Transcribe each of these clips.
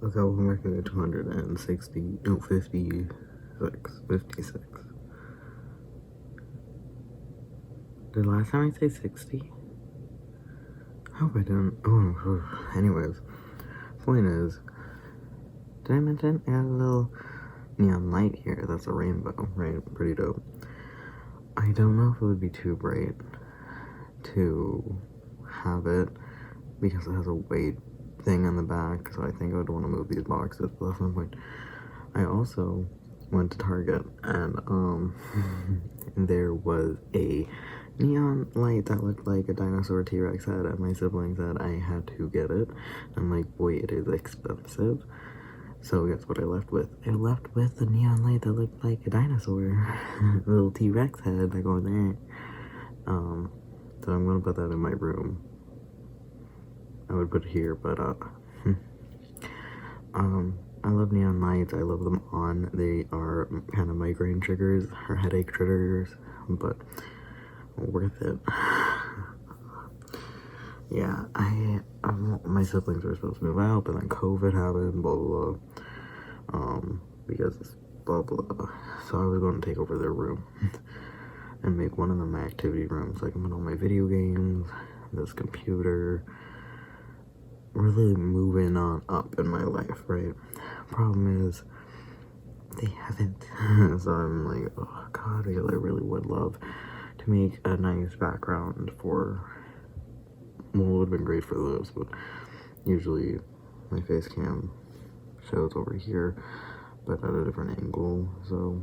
Okay, we're making it 260, no, 56. Did last time I say 60? I hope I didn't. Oh, anyways, point is, did I mention I got a little neon light here? That's a rainbow, right? Pretty dope. I don't know if it would be too bright to have it because it has a weight thing on the back, so I think I would want to move these boxes, but that's my point. I also went to Target and there was a neon light that looked like a dinosaur T-Rex head, and my sibling said I had to get it. I'm like, boy, it is expensive. So guess what I left with? I left with the neon light that looked like a dinosaur. A little T-Rex head that goes there. So I'm gonna put that in my room. I would put it here, but I love neon lights. I love them on. They are kind of migraine triggers or headache triggers, but worth it. Yeah, my siblings were supposed to move out, but then COVID happened, blah blah blah. Because blah blah. So I was going to take over their room and make one of them my activity rooms. Like I'm put all my video games, this computer. Really moving on up in my life, right? Problem is, they haven't. So I'm like, oh god, I really would love to make a nice background for. Well, it would have been great for those, but usually my face cam shows over here, but at a different angle. So,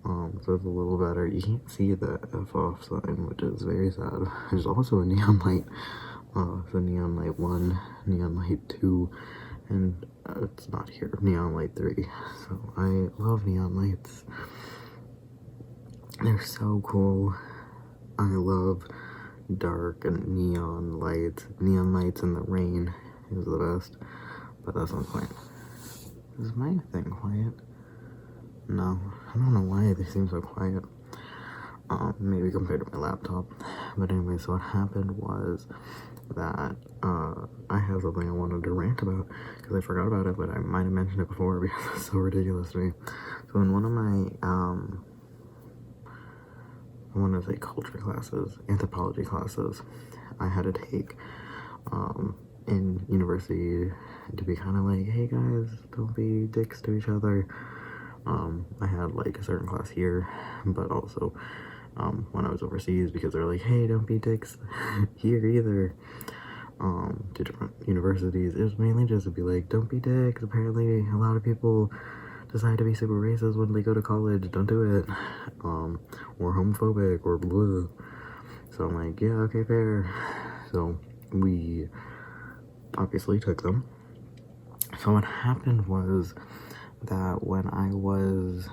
so it's a little better. You can't see the F off sign, which is very sad. There's also a neon light. So neon light 1, neon light 2, and it's not here, neon light 3. So I love neon lights. They're so cool. I love dark and neon lights. Neon lights in the rain is the best, but that's not the point. Is my thing quiet? No, I don't know why they seem so quiet. Maybe compared to my laptop. But anyway, so what happened was that I have something I wanted to rant about because I forgot about it, but I might have mentioned it before because it's so ridiculous to me. So in one of my I want to say culture classes, anthropology classes, I had to take in university to be kind of like, hey guys, don't be dicks to each other. I had like a certain class here, but also when I was overseas, because they're like, hey, don't be dicks here either. To different universities, it was mainly just to be like, don't be dicks. Apparently a lot of people decide to be super racist when they go to college. Don't do it. Or homophobic or blah. So I'm like, yeah, okay, fair. So we obviously took them. So what happened was that when I was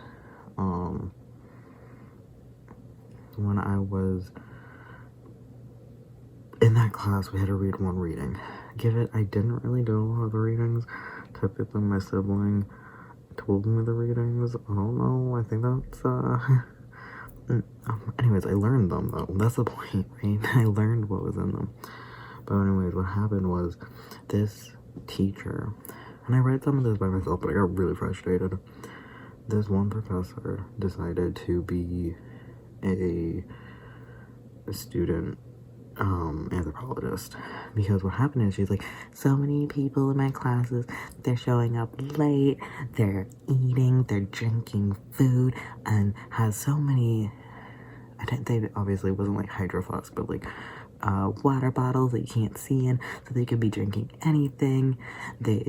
in that class, we had to read one reading. I didn't really do a lot of the readings. Typically, my sibling told me the readings. I don't know. I think that's, anyways, I learned them, though. That's the point, right? I learned what was in them. But anyways, what happened was this teacher, and I read some of this by myself, but I got really frustrated. This one professor decided to be a student anthropologist, because what happened is she's like, so many people in my classes, they're showing up late, they're eating, they're drinking food, and has so many, they obviously wasn't like Hydro Flask, but like water bottles that you can't see in, so they could be drinking anything. They,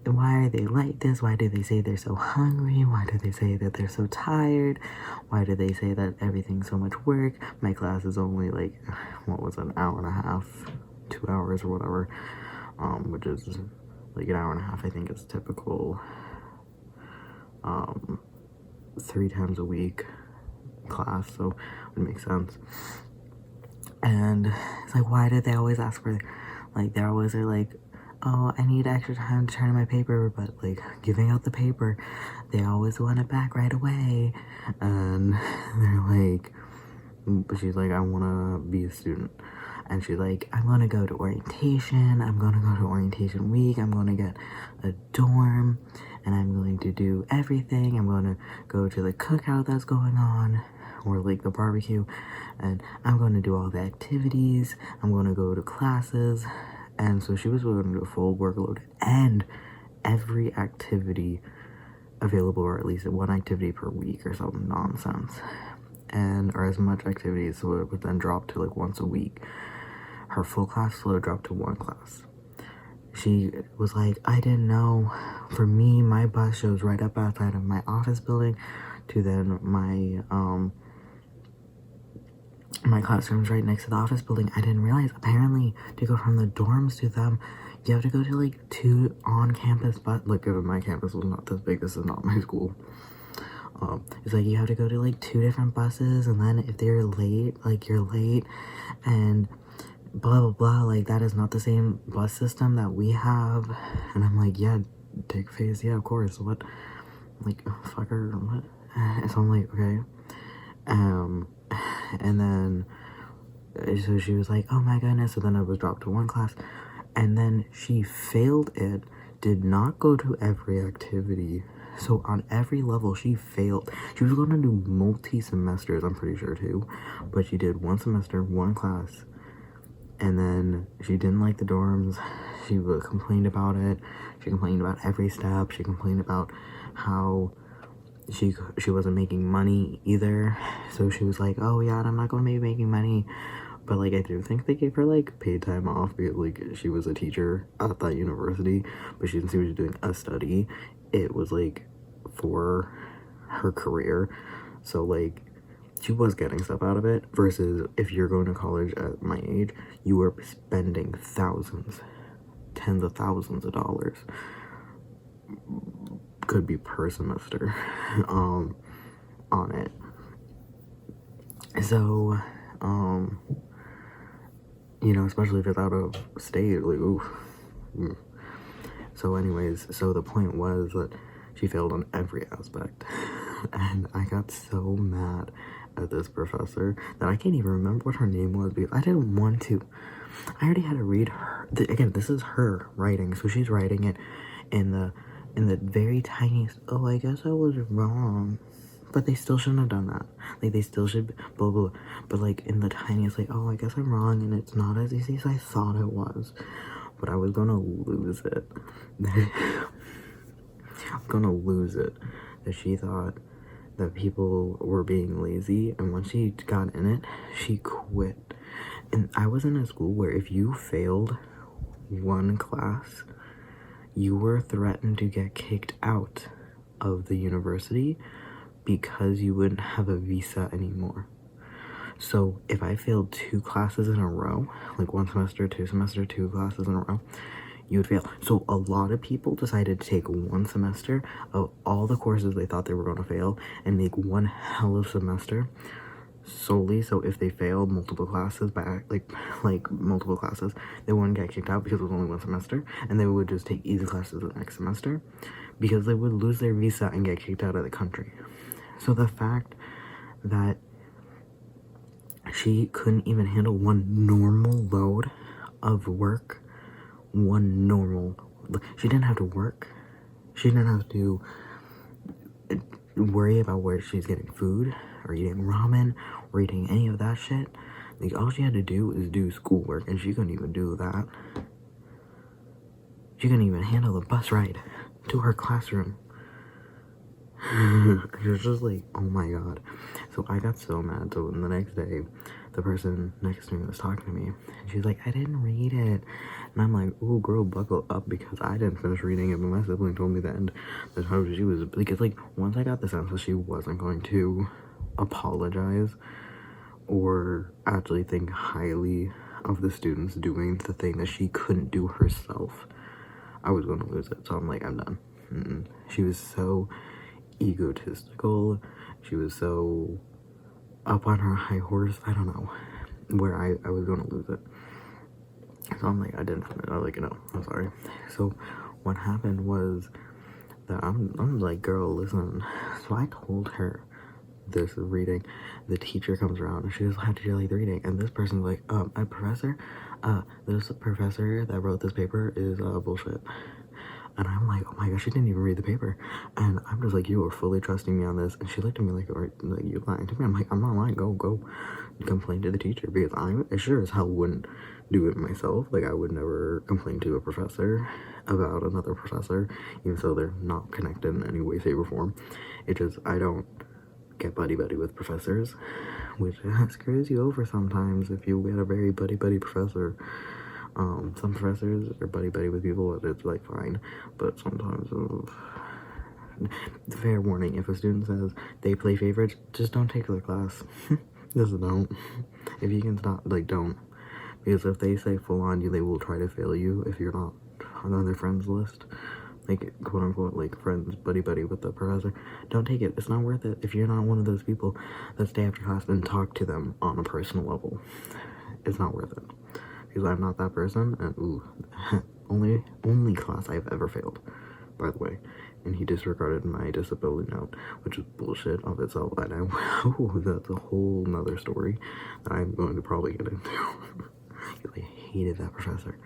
why are they like this? Why do they say they're so hungry? Why do they say that they're so tired? Why do they say that everything's so much work? My class is only like, what was it, an hour and a half, 2 hours or whatever, which is like an hour and a half, I think is typical, 3 times a week class, so it makes sense. And it's like, why did they always ask for, like, they always are like, oh, I need extra time to turn in my paper, but like giving out the paper, they always want it back right away. And they're like, but she's like, I want to be a student. And she's like, I'm going to go to orientation. I'm going to go to orientation week. I'm going to get a dorm. And I'm going to do everything. I'm going to go to the cookout that's going on. Or like the barbecue. And I'm going to do all the activities. I'm going to go to classes. And so she was going to do a full workload. And every activity available, or at least one activity per week or some nonsense. And or as much activities, so it would then drop to like once a week. Her full class flow dropped to one class. She was like, I didn't know. For me, my bus shows right up outside of my office building to then my classroom's right next to the office building. I didn't realize, apparently, to go from the dorms to them, you have to go to like 2 on-campus buses. Like, my campus was not this big. This is not my school. It's like you have to go to like 2 different buses, and then if they're late, like you're late, and blah blah blah. Like, that is not the same bus system that we have. And I'm like, yeah, take phase, yeah, of course. What? Like, fucker, what? So I'm like, okay. And then so she was like, oh my goodness. So then it was dropped to one class, and then she failed it. Did not go to every activity. So on every level, she failed. She was going to do multi-semesters, I'm pretty sure, too. But she did one semester, one class. And then she didn't like the dorms. She complained about it. She complained about every step. She complained about how she wasn't making money either. So she was like, oh yeah, I'm not going to be making money. But like, I do think they gave her like paid time off because like she was a teacher at that university, but she didn't seem to be doing a study. It was like for her career. So like, she was getting stuff out of it, versus if you're going to college at my age, you were spending thousands, tens of thousands of dollars, could be per semester, on it. So, you know, especially if it's out of state, like, ooh. So anyways, so the point was that she failed on every aspect. And I got so mad at this professor that I can't even remember what her name was because I didn't want to. I already had to read her. Again, this is her writing, so she's writing it in the very tiniest, oh, I guess I was wrong. But they still shouldn't have done that. Like, they still should, blah, blah, blah. But, like, in the tiniest, like, oh, I guess I'm wrong, and it's not as easy as I thought it was. But I was gonna lose it. I'm gonna lose it. That she thought that people were being lazy, and once she got in it, she quit. And I was in a school where if you failed one class, you were threatened to get kicked out of the university because you wouldn't have a visa anymore. So if I failed 2 classes in a row, like 1 semester, 2 semester, 2 classes in a row, you would fail. So a lot of people decided to take 1 semester of all the courses they thought they were going to fail and make one hell of semester solely so if they failed multiple classes by like multiple classes, they wouldn't get kicked out because it was only 1 semester, and they would just take easy classes the next semester because they would lose their visa and get kicked out of the country. So the fact that she couldn't even handle one normal load of work, she didn't have to work, she didn't have to worry about where she's getting food or eating ramen or eating any of that shit. Like, all she had to do is do schoolwork, and she couldn't even do that. She couldn't even handle the bus ride to her classroom. It was just like, oh my god. So I got so mad. So the next day, the person next to me was talking to me, and she's like, I didn't read it. And I'm like, ooh, girl, buckle up, because I didn't finish reading it, but my sibling told me the end. That's how she was, because like, once I got the sense that she wasn't going to apologize or actually think highly of the students doing the thing that she couldn't do herself, I was going to lose it. So I'm like, I'm done. She was so egotistical. She was so up on her high horse. I don't know, where I was going to lose it. So I'm like, I didn't finish. I was like, no, I'm sorry. So what happened was that I'm like, girl, listen. So I told her this reading, the teacher comes around and she goes, how did you like the reading? And this person's like, a professor, this professor that wrote this paper is bullshit. And I'm like, oh my gosh, she didn't even read the paper. And I'm just like, you are fully trusting me on this. And she looked at me like you lying to me. I'm like, I'm not lying. Go complain to the teacher, because I sure as hell wouldn't do it myself. Like, I would never complain to a professor about another professor, even though they're not connected in any way, shape, or form. It just, I don't get buddy-buddy with professors, which screws you over sometimes if you get a very buddy-buddy professor. Some professors are buddy-buddy with people, and it's like fine, but sometimes, fair warning, if a student says they play favorites, just don't take their class. Just don't. If you can stop, like, don't. Because if they say full on you, they will try to fail you if you're not on their friends list. Like, quote unquote, like, friends, buddy-buddy with the professor. Don't take it. It's not worth it. If you're not one of those people that stay after class and talk to them on a personal level, it's not worth it. Because I'm not that person, and ooh, only class I've ever failed, by the way. And he disregarded my disability note, which is bullshit of itself. And that's a whole nother story that I'm going to probably get into. Because I hated that professor.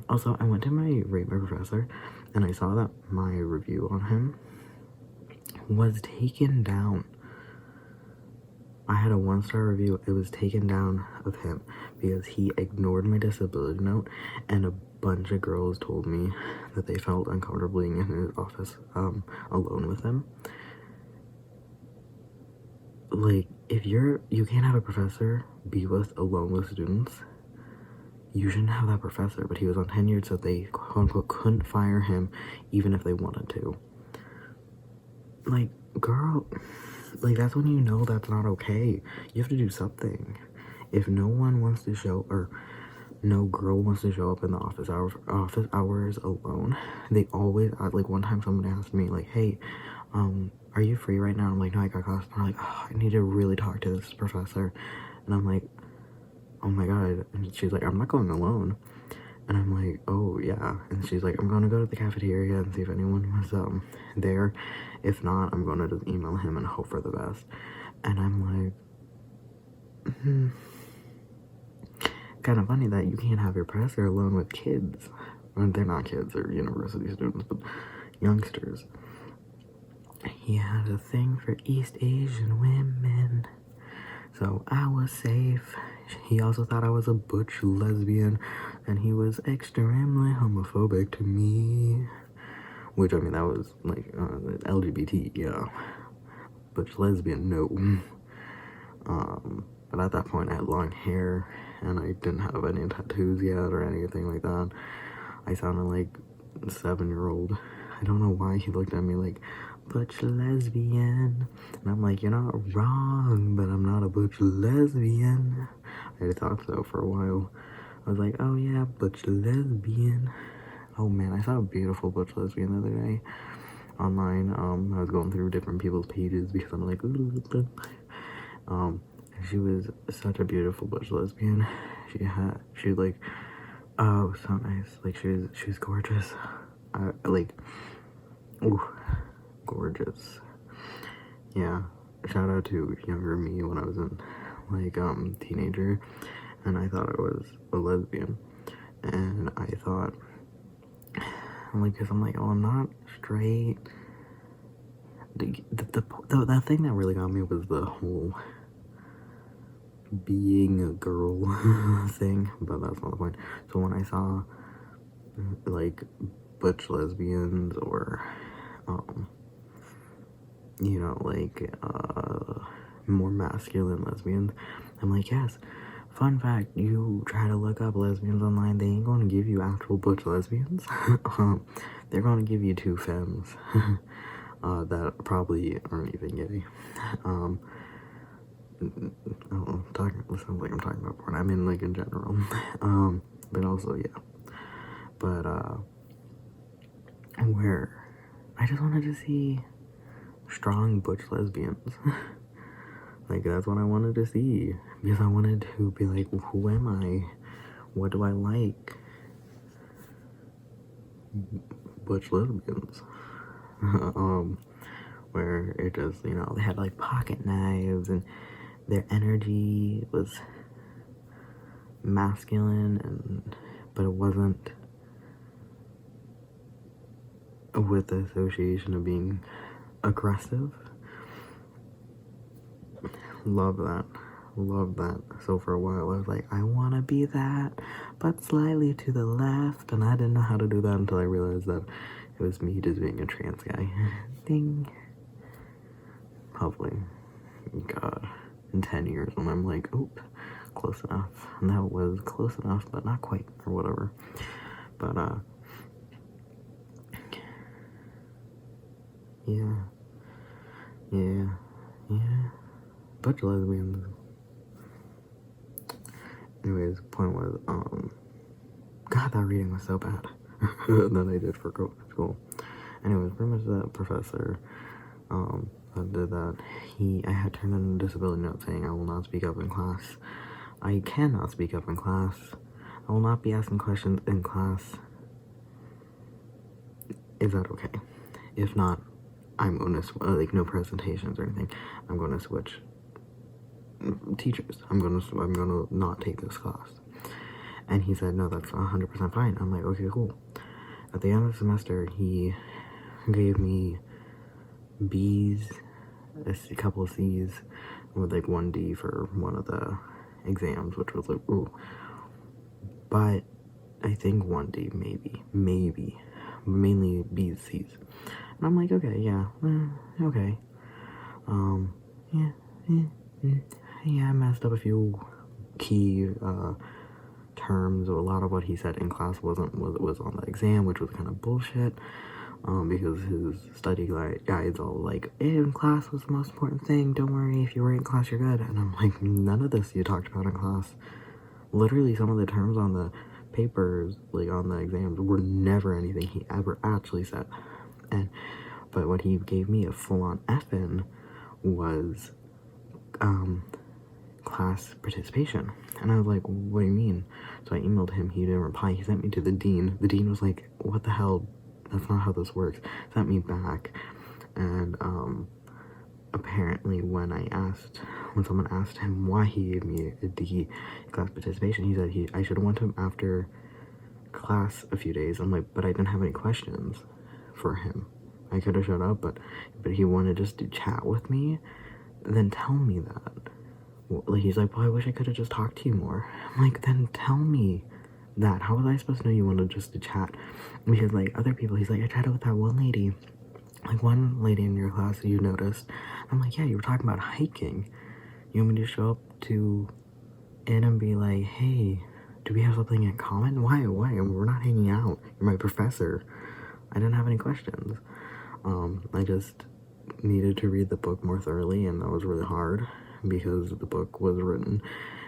Also, I went to rate my professor, and I saw that my review on him was taken down. I had a 1-star review. It was taken down of him because he ignored my disability note, and a bunch of girls told me that they felt uncomfortable being in his office alone with him. Like, if you can't have a professor be alone with students, you shouldn't have that professor. But he was on tenured, so they quote unquote couldn't fire him even if they wanted to. Like, girl, like, that's when you know that's not okay. You have to do something. If no one wants to show, or no girl wants to show up in the office hours alone, they always, like, one time somebody asked me, like, hey, are you free right now? I'm like, no, I got class. And I'm like, oh, I need to really talk to this professor. And I'm like, oh my god. And she's like, I'm not going alone. And I'm like, oh yeah. And she's like, I'm gonna go to the cafeteria and see if anyone was there. If not, I'm gonna just email him and hope for the best. And I'm like, kind of funny that you can't have your professor alone with kids. Well, they're not kids, they're university students, but youngsters. He had a thing for East Asian women, so I was safe. He also thought I was a butch lesbian, and he was extremely homophobic to me. Which, I mean, that was, like, LGBT, yeah. Butch lesbian, no. But at that point, I had long hair, and I didn't have any tattoos yet, or anything like that. I sounded like a 7-year-old. I don't know why he looked at me like, butch lesbian. And I'm like, you're not wrong, but I'm not a butch lesbian. I thought so for a while. I was like, oh yeah, butch lesbian. Oh man, I saw a beautiful butch lesbian the other day online. I was going through different people's pages because I'm like, she was such a beautiful butch lesbian. She like, oh, so nice. Like, she was gorgeous. Ooh, gorgeous. Yeah, shout out to younger me when I was in, like, teenager, and I thought I was a lesbian, and I thought, because I'm like, oh, I'm not straight. The thing that really got me was the whole being a girl thing, but that's not the point. So when I saw, like, butch lesbians, or you know, like, more masculine lesbians, I'm like, yes. Fun fact, you try to look up lesbians online, they ain't gonna give you actual butch lesbians. They're gonna give you 2 femmes that probably aren't even gay. Sounds like I'm talking about porn. I mean, like, in general. But also, yeah. But, where I just wanted to see strong butch lesbians. Like, that's what I wanted to see, because I wanted to be like, who am I? What do I like? Butch lesbians. where it just, you know, they had like pocket knives and their energy was masculine, but it wasn't with the association of being aggressive. Love that. So for a while I was like, I want to be that, but slightly to the left, and I didn't know how to do that until I realized that it was me just being a trans guy. Ding. Hopefully, God, in 10 years when I'm like, oop, close enough. And that was close enough, but not quite, or whatever. But, yeah. Bunch of lesbians. Anyways, point was, God, that reading was so bad that I did for school. Anyways, pretty much that professor, that did that. I had turned in a disability note saying I will not speak up in class. I cannot speak up in class. I will not be asking questions in class. Is that okay? If not, I'm gonna, like, no presentations or anything. I'm gonna switch teachers. I'm gonna not take this class. And he said, no, that's 100% fine. I'm like, okay, cool. At the end of the semester, he gave me B's, a couple of C's, with like 1 D for one of the exams, which was like, ooh. But I think 1 D, maybe, mainly B's, C's. And I'm like, okay, yeah, okay. Yeah, I messed up a few key terms. A lot of what he said in class was on the exam, which was kind of bullshit. Because his study guides all like, in class was the most important thing. Don't worry, if you were in class, you're good. And I'm like, none of this you talked about in class. Literally, some of the terms on the papers, like on the exams, were never anything he ever actually said. But what he gave me a full-on F in was class participation. And I was like, what do you mean? So I emailed him, he didn't reply. He sent me to the dean. The dean was like, what the hell? That's not how this works. Sent me back. And apparently when someone asked him why he gave me a D class participation, he said I should have went to him after class a few days. I'm like, but I didn't have any questions for him. I could have shut up, but he wanted just to chat with me, then tell me that. Like, he's like, well, I wish I could have just talked to you more. I'm like, then tell me that. How was I supposed to know you wanted just to chat? Because, like, other people, he's like, I chatted with that one lady. Like, one lady in your class that you noticed. I'm like, yeah, you were talking about hiking. You want me to show up to it and be like, hey, do we have something in common? Why? We're not hanging out. You're my professor. I didn't have any questions. I just needed to read the book more thoroughly, and that was really hard because the book was written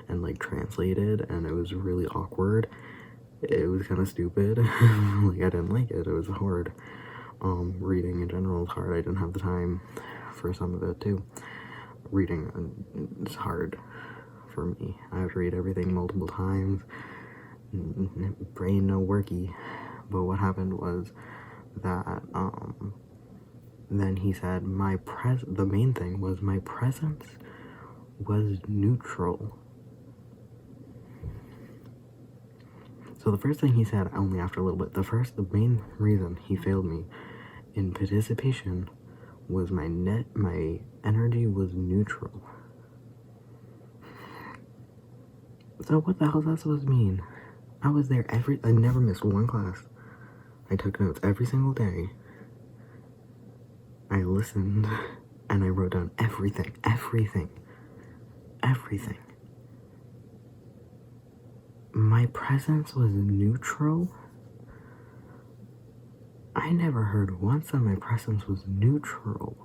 and like translated, and it was really awkward. It was kind of stupid. Like, I didn't like it. It was hard. Reading in general is hard. I didn't have the time for some of it too. Reading is hard for me. I have to read everything multiple times. Brain no worky. But what happened was that then he said the main thing was my presence was neutral. So the first thing he said, only after a little bit, the main reason he failed me in participation was my energy was neutral. So what the hell is that supposed to mean? I was there I never missed one class. I took notes every single day. I listened and I wrote down everything. My presence was neutral? I never heard once that my presence was neutral.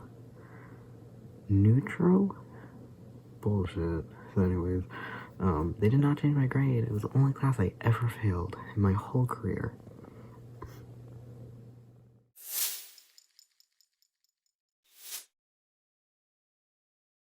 Neutral? Bullshit. So anyways, they did not change my grade. It was the only class I ever failed in my whole career.